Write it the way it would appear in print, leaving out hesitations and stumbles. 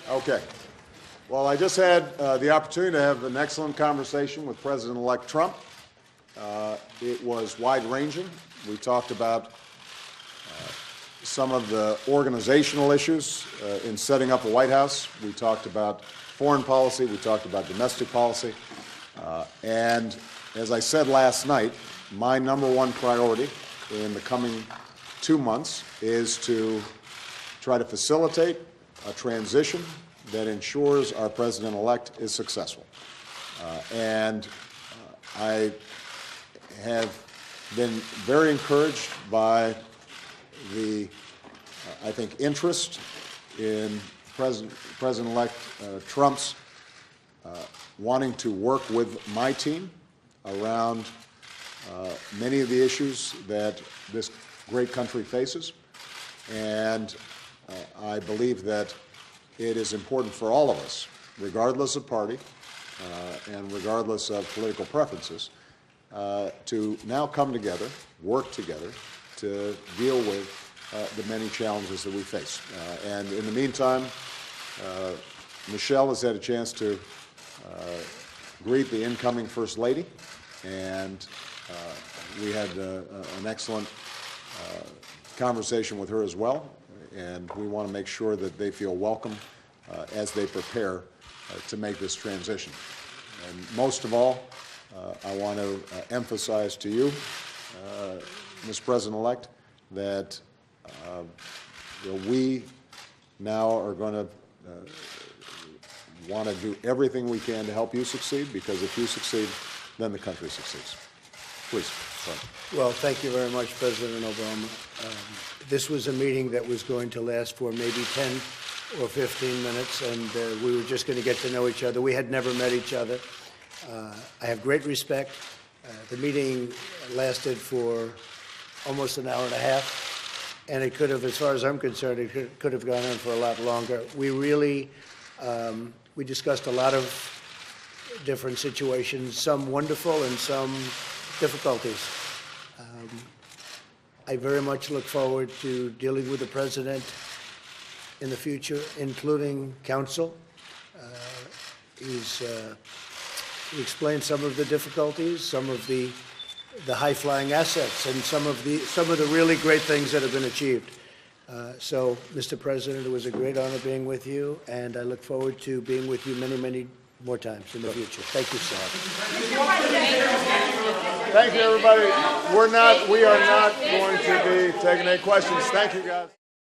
Okay. Well, I just had the opportunity to have an excellent conversation with President-elect Trump. It was wide-ranging. We talked about some of the organizational issues in setting up the White House. We talked about foreign policy. We talked about domestic policy. And as I said last night, my number one priority in the coming 2 months is to try to facilitate a transition that ensures our president-elect is successful. I have been very encouraged by the, I think, interest in President-elect Trump's wanting to work with my team around many of the issues that this great country faces. And I believe that it is important for all of us, regardless of party and regardless of political preferences, to now come together, work together, to deal with the many challenges that we face. And in the meantime, Michelle has had a chance to greet the incoming First Lady, and we had an excellent conversation with her as well, and we want to make sure that they feel welcome as they prepare to make this transition. And most of all, I want to emphasize to you, Ms. President-elect, that we now are going to want to do everything we can to help you succeed, because if you succeed, then the country succeeds. Please. Sorry. Well, thank you very much, President Obama. This was a meeting that was going to last for maybe 10 or 15 minutes, and we were just going to get to know each other. We had never met each other. I have great respect. The meeting lasted for almost an hour and a half, and it could have, as far as I'm concerned, it could have gone on for a lot longer. We really, we discussed a lot of different situations, some wonderful and some difficulties. I very much look forward to dealing with the President in the future, including counsel. He explained some of the difficulties, some of the high-flying assets, and some of the really great things that have been achieved. So, Mr. President, it was a great honor being with you, and I look forward to being with you many, many more times in the future. Thank you, sir. Thank you, everybody. We are not going to be taking any questions. Thank you, guys.